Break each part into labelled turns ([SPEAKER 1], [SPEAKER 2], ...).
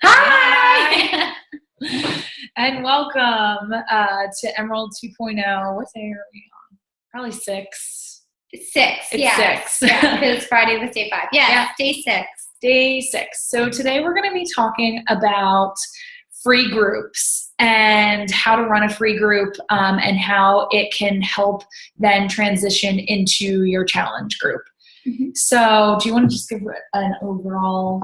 [SPEAKER 1] Hi! And welcome to Emerald 2.0. What day are we on? Probably 6.
[SPEAKER 2] It's 6.
[SPEAKER 1] It's 6.
[SPEAKER 2] Yeah, because Friday was day 5. Yeah, day 6.
[SPEAKER 1] Day 6. So today we're going to be talking about free groups and how to run a free group and how it can help then transition into your challenge group. Mm-hmm. So do you want to just give an overall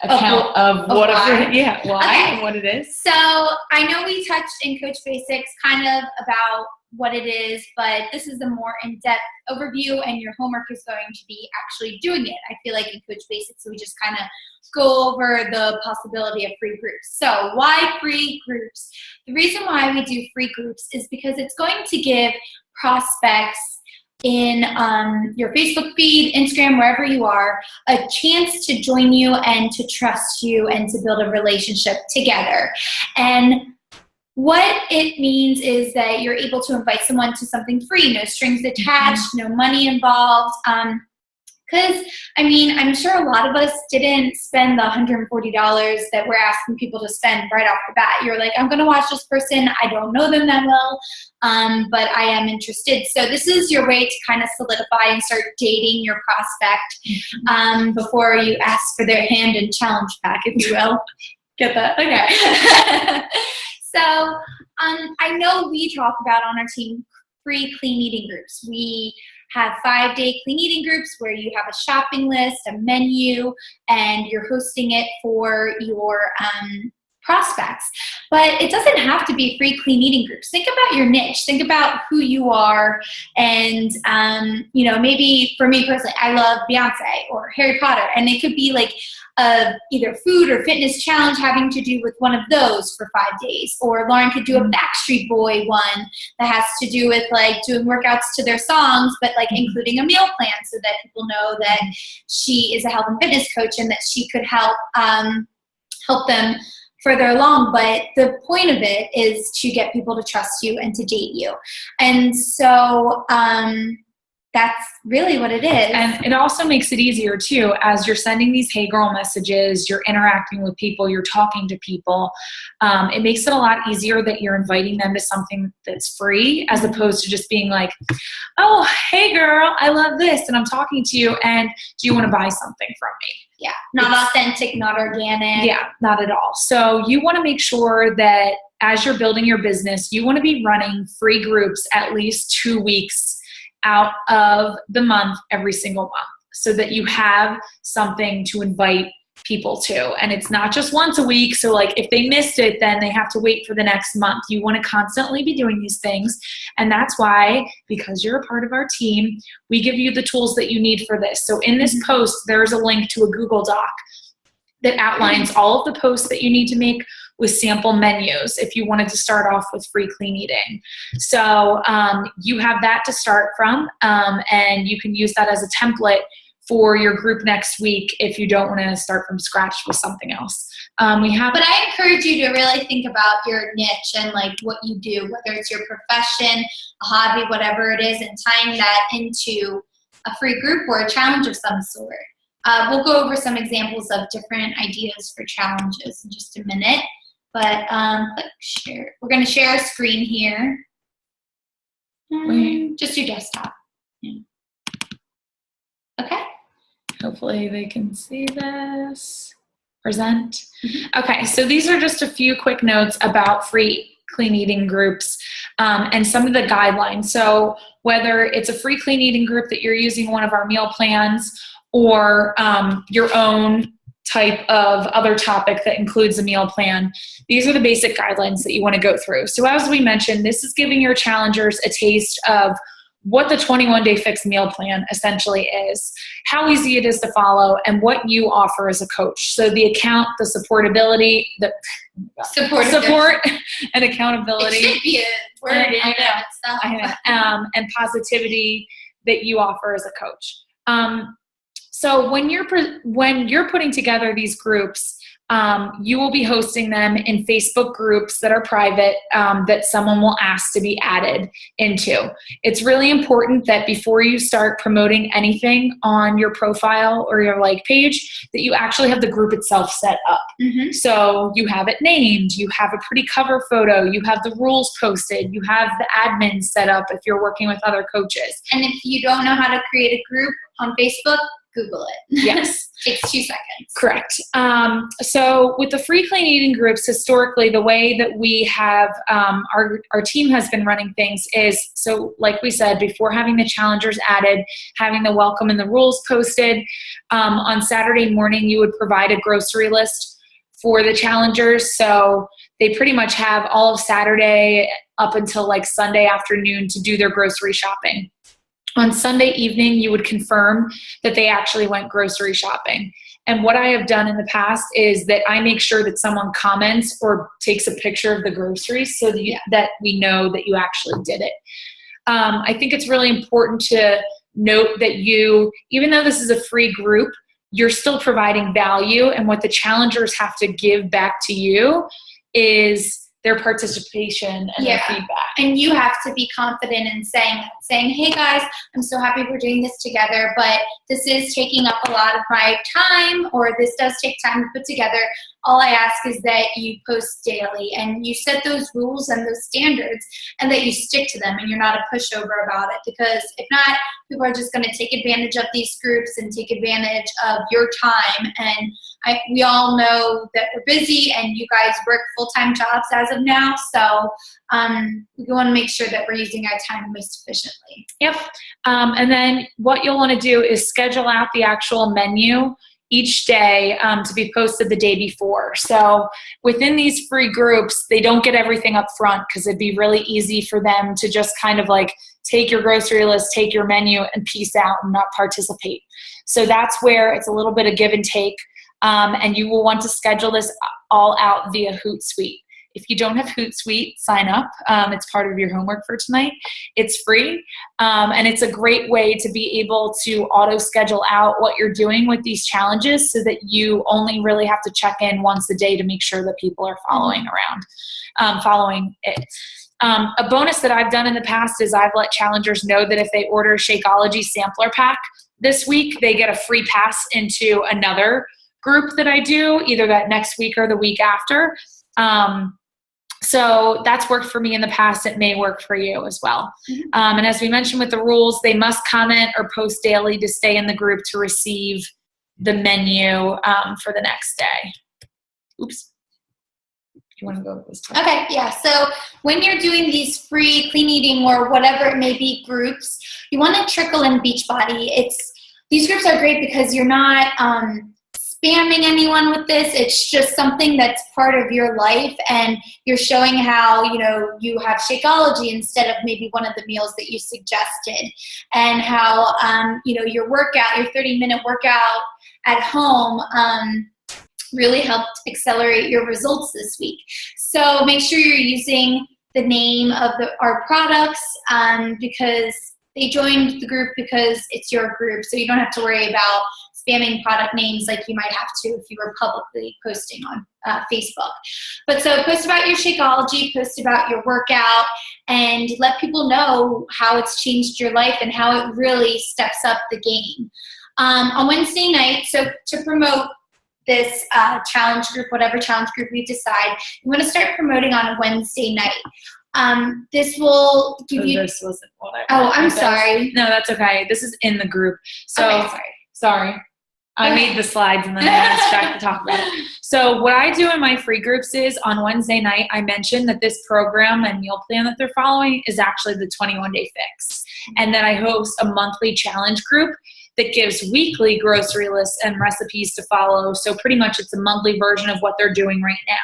[SPEAKER 1] account of what why and what it is?
[SPEAKER 2] So I know we touched in Coach Basics kind of about what it is, but this is a more in-depth overview, and your homework is going to be actually doing it. I feel like in Coach Basics we just kind of go over the possibility of free groups. So why free groups? The reason why we do free groups is because it's going to give prospects in your Facebook feed, Instagram, wherever you are, a chance to join you and to trust you and to build a relationship together. And what it means is that you're able to invite someone to something free, no strings attached, no money involved. Because, I mean, I'm sure a lot of us didn't spend the $140 that we're asking people to spend right off the bat. You're like, I'm going to watch this person. I don't know them that well, but I am interested. So this is your way to kind of solidify and start dating your prospect before you ask for their hand and challenge pack, if you will. Get that? Okay. So I know we talk about on our team free clean eating groups. We have 5-day clean eating groups where you have a shopping list, a menu, and you're hosting it for your prospects. But it doesn't have to be free clean eating groups. Think about your niche. Think about who you are. And, maybe for me personally, I love Beyonce or Harry Potter. And it could be like either food or fitness challenge having to do with one of those for 5 days. Or Lauren could do a Backstreet Boy one that has to do with like doing workouts to their songs, but like including a meal plan so that people know that she is a health and fitness coach and that she could help them further along. But the point of it is to get people to trust you and to date you. And so that's really what it is.
[SPEAKER 1] And it also makes it easier too, as you're sending these hey girl messages, you're interacting with people, you're talking to people. It makes it a lot easier that you're inviting them to something that's free, as opposed to just being like, oh, hey girl, I love this, and I'm talking to you, and do you want to buy something from me?
[SPEAKER 2] Yeah, not authentic, not organic.
[SPEAKER 1] Yeah, not at all. So you want to make sure that as you're building your business, you want to be running free groups at least 2 weeks out of the month every single month, so that you have something to invite people to. And it's not just once a week. So like if they missed it, then they have to wait for the next month. You want to constantly be doing these things. And that's why, because you're a part of our team, we give you the tools that you need for this. So in this post, there's a link to a Google Doc that outlines all of the posts that you need to make with sample menus if you wanted to start off with free clean eating. So you have that to start from, and you can use that as a template for your group next week if you don't want to start from scratch with something else.
[SPEAKER 2] But I encourage you to really think about your niche and like what you do, whether it's your profession, a hobby, whatever it is, and tying that into a free group or a challenge of some sort. We'll go over some examples of different ideas for challenges in just a minute. But click share. We're going to share a screen here. Just your desktop. Yeah. Okay.
[SPEAKER 1] Hopefully they can see this. Present. Okay, so these are just a few quick notes about free clean eating groups and some of the guidelines. So whether it's a free clean eating group that you're using one of our meal plans, or your own type of other topic that includes a meal plan, these are the basic guidelines that you want to go through. So as we mentioned, this is giving your challengers a taste of what the 21-day fixed meal plan essentially is, how easy it is to follow, and what you offer as a coach. So the account, the supportability, the support and accountability.
[SPEAKER 2] It should be a word in
[SPEAKER 1] itself. And positivity that you offer as a coach. So when you're putting together these groups, you will be hosting them in Facebook groups that are private, that someone will ask to be added into. It's really important that before you start promoting anything on your profile or your like page, that you actually have the group itself set up.
[SPEAKER 2] Mm-hmm.
[SPEAKER 1] So you have it named, you have a pretty cover photo, you have the rules posted, you have the admin set up if you're working with other coaches.
[SPEAKER 2] And if you don't know how to create a group on Facebook, Google it.
[SPEAKER 1] Yes.
[SPEAKER 2] Takes 2 seconds.
[SPEAKER 1] Correct. So with the free clean eating groups, historically, the way that we have, our team has been running things is, so like we said, before having the challengers added, having the welcome and the rules posted, on Saturday morning, you would provide a grocery list for the challengers. So they pretty much have all of Saturday up until like Sunday afternoon to do their grocery shopping. On Sunday evening, you would confirm that they actually went grocery shopping. And what I have done in the past is that I make sure that someone comments or takes a picture of the groceries so that we know that you actually did it. I think it's really important to note that you, even though this is a free group, you're still providing value. And what the challengers have to give back to you is their participation and their feedback.
[SPEAKER 2] And you have to be confident in saying, hey guys, I'm so happy we're doing this together, but this is taking up a lot of my time, or this does take time to put together. All I ask is that you post daily and you set those rules and those standards and that you stick to them and you're not a pushover about it, because if not, people are just going to take advantage of these groups and take advantage of your time. And we all know that we're busy and you guys work full-time jobs as of now. So we want to make sure that we're using our time most efficiently.
[SPEAKER 1] Yep. And then what you'll want to do is schedule out the actual menu each day to be posted the day before. So within these free groups, they don't get everything up front because it'd be really easy for them to just kind of like take your grocery list, take your menu, and peace out and not participate. So that's where it's a little bit of give and take. And you will want to schedule this all out via Hootsuite. If you don't have Hootsuite, sign up. It's part of your homework for tonight. It's free, and it's a great way to be able to auto-schedule out what you're doing with these challenges so that you only really have to check in once a day to make sure that people are following it. A bonus that I've done in the past is I've let challengers know that if they order a Shakeology sampler pack this week, they get a free pass into another group that I do, either that next week or the week after. So that's worked for me in the past. It may work for you as well. And as we mentioned with the rules, they must comment or post daily to stay in the group to receive the menu for the next day. Oops. Do you want to go this time?
[SPEAKER 2] Okay, yeah. So when you're doing these free clean eating or whatever it may be groups, you want to trickle in Beachbody. These groups are great because you're not spamming anyone with this. It's just something that's part of your life, and you're showing how, you have Shakeology instead of maybe one of the meals that you suggested, and how, your workout, your 30-minute workout at home really helped accelerate your results this week. So make sure you're using the name of our products because they joined the group because it's your group, so you don't have to worry about spamming product names like you might have to if you were publicly posting on Facebook. But so post about your Shakeology, post about your workout, and let people know how it's changed your life and how it really steps up the game. On Wednesday night, so to promote this challenge group, whatever challenge group we decide, you want to start promoting on a Wednesday night. This will give you...
[SPEAKER 1] This wasn't what I meant.
[SPEAKER 2] I'm sorry.
[SPEAKER 1] No, that's okay. This is in the group. So,
[SPEAKER 2] okay,
[SPEAKER 1] sorry. I made the slides and then I was trying to talk about it. So what I do in my free groups is on Wednesday night, I mentioned that this program and meal plan that they're following is actually the 21-day fix. And then I host a monthly challenge group that gives weekly grocery lists and recipes to follow. So pretty much it's a monthly version of what they're doing right now.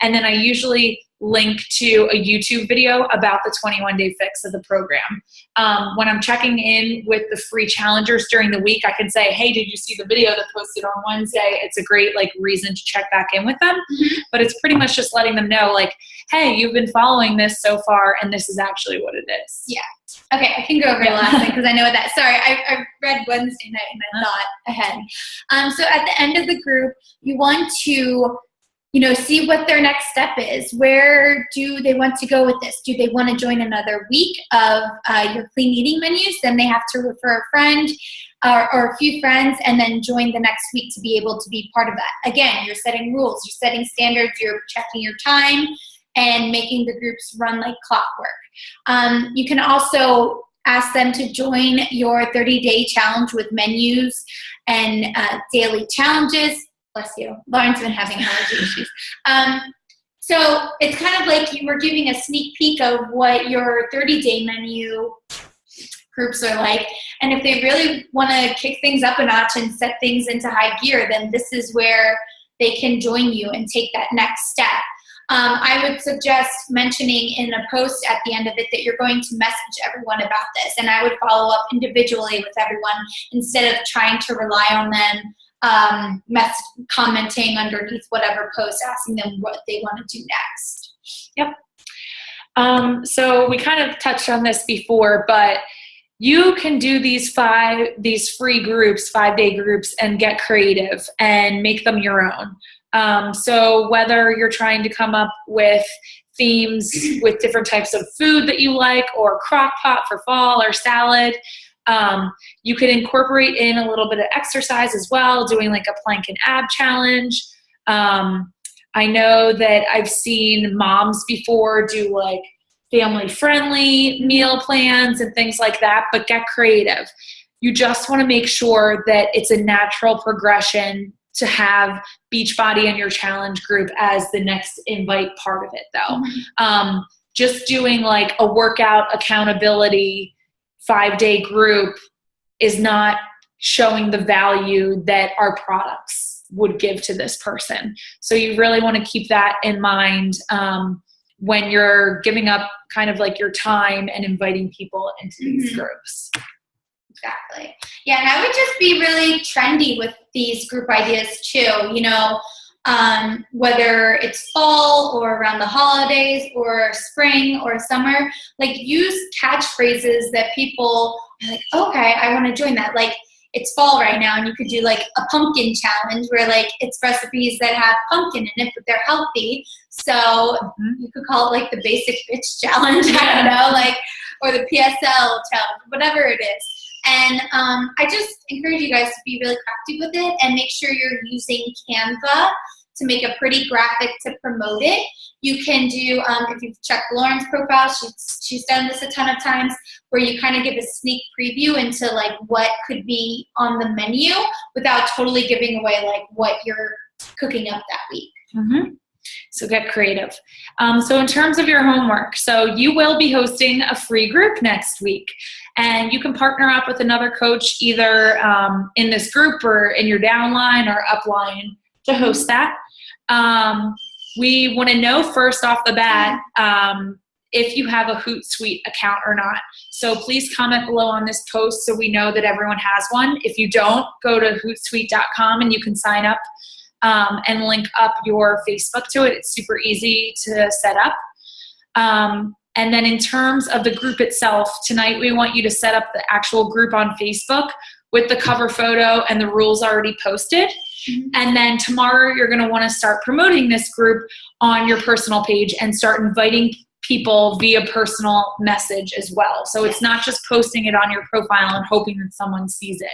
[SPEAKER 1] And then I usually link to a YouTube video about the 21-day fix of the program. When I'm checking in with the free challengers during the week, I can say, hey, did you see the video that posted on Wednesday? It's a great reason to check back in with them. But it's pretty much just letting them know hey, you've been following this so far and this is actually what it is.
[SPEAKER 2] Yeah. Okay, I can go over the last thing because I know what that. Sorry, I read Wednesday night and I thought ahead. So at the end of the group, you want to see what their next step is. Where do they want to go with this? Do they want to join another week of your clean eating menus? Then they have to refer a friend or a few friends and then join the next week to be able to be part of that. Again, you're setting rules, you're setting standards, you're checking your time and making the groups run like clockwork. You can also ask them to join your 30-day challenge with menus and daily challenges. Bless you. Lauren's been having allergy issues. So it's kind of like you were giving a sneak peek of what your 30-day menu groups are like. And if they really want to kick things up a notch and set things into high gear, then this is where they can join you and take that next step. I would suggest mentioning in a post at the end of it that you're going to message everyone about this. And I would follow up individually with everyone instead of trying to rely on them commenting underneath whatever post, asking them what they want to do next.
[SPEAKER 1] Yep. So we kind of touched on this before, but you can do these free groups, 5-day groups, and get creative and make them your own. So whether you're trying to come up with themes with different types of food that you like, or crock pot for fall, or salad, you could incorporate in a little bit of exercise as well, doing like a plank and ab challenge. I know that I've seen moms before do like family-friendly meal plans and things like that, but get creative. You just want to make sure that it's a natural progression to have Beachbody in your challenge group as the next invite part of it, though. Mm-hmm. Just doing like a workout accountability 5-day group is not showing the value that our products would give to this person. So you really want to keep that in mind when you're giving up kind of like your time and inviting people into these groups.
[SPEAKER 2] Exactly. Yeah, and I would just be really trendy with these group ideas too, whether it's fall or around the holidays or spring or summer, like use catchphrases that people are like, okay, I want to join that. Like it's fall right now and you could do like a pumpkin challenge where like it's recipes that have pumpkin in it, but they're healthy. So you could call it like the basic bitch challenge, I don't know, like, or the PSL challenge, whatever it is. And I just encourage you guys to be really crafty with it and make sure you're using Canva to make a pretty graphic to promote it. You can do, if you've checked Lauren's profile, she's done this a ton of times, where you kind of give a sneak preview into like what could be on the menu without totally giving away like what you're cooking up that week.
[SPEAKER 1] Mm-hmm. So get creative. So in terms of your homework, so you will be hosting a free group next week, and you can partner up with another coach either in this group or in your downline or upline to host that. We want to know first off the bat if you have a Hootsuite account or not. So please comment below on this post so we know that everyone has one. If you don't, go to hootsuite.com and you can sign up and link up your Facebook to it. It's super easy to set up. And then in terms of the group itself, tonight we want you to set up the actual group on Facebook with the cover photo and the rules already posted. Mm-hmm. And then tomorrow you're going to want to start promoting this group on your personal page and start inviting people via personal message as well. So it's not just posting it on your profile and hoping that someone sees it.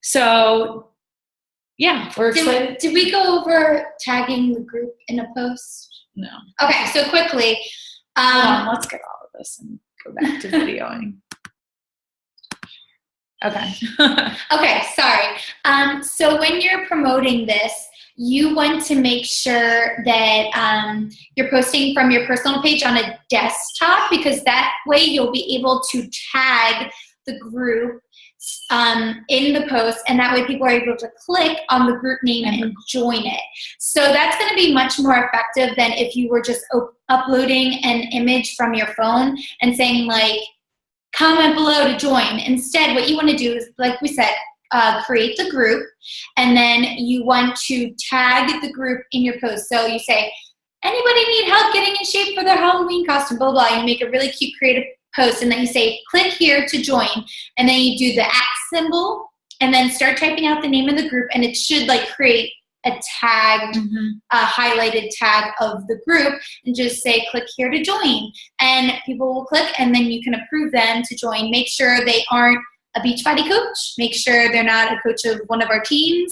[SPEAKER 1] So yeah, we're excited.
[SPEAKER 2] Did we go over tagging the group in a post?
[SPEAKER 1] No.
[SPEAKER 2] Okay, so quickly.
[SPEAKER 1] Hold on, let's get all of this and go back to videoing. Okay.
[SPEAKER 2] Okay, sorry. So when you're promoting this, you want to make sure that you're posting from your personal page on a desktop, because that way you'll be able to tag the group in the post, and that way people are able to click on the group name and join it. So that's going to be much more effective than if you were just uploading an image from your phone and saying like, comment below to join. Instead, what you want to do is, like we said, create the group, and then you want to tag the group in your post. So you say, anybody need help getting in shape for their Halloween costume, blah, blah, blah. You make a really cute creative post, and then you say, click here to join, and then you do the @ symbol, and then start typing out the name of the group, and it should like create a tagged, a highlighted tag of the group and just say, click here to join. And people will click, and then you can approve them to join. Make sure they aren't a Beachbody coach. Make sure they're not a coach of one of our teams.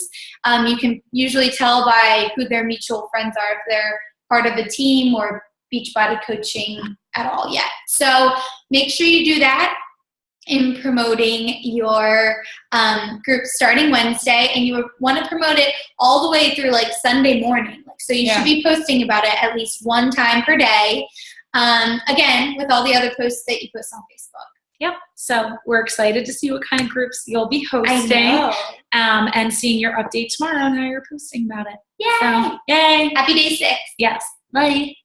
[SPEAKER 2] You can usually tell by who their mutual friends are, if they're part of a team or Beachbody coaching at all yet. So make sure you do that in promoting your group starting Wednesday, and you want to promote it all the way through like Sunday morning. So you should be posting about it at least one time per day. Again, with all the other posts that you post on Facebook.
[SPEAKER 1] Yep. So we're excited to see what kind of groups you'll be hosting, and seeing your update tomorrow on how you're posting about it.
[SPEAKER 2] Yay!
[SPEAKER 1] So, yay!
[SPEAKER 2] Happy day 6.
[SPEAKER 1] Yes. Bye.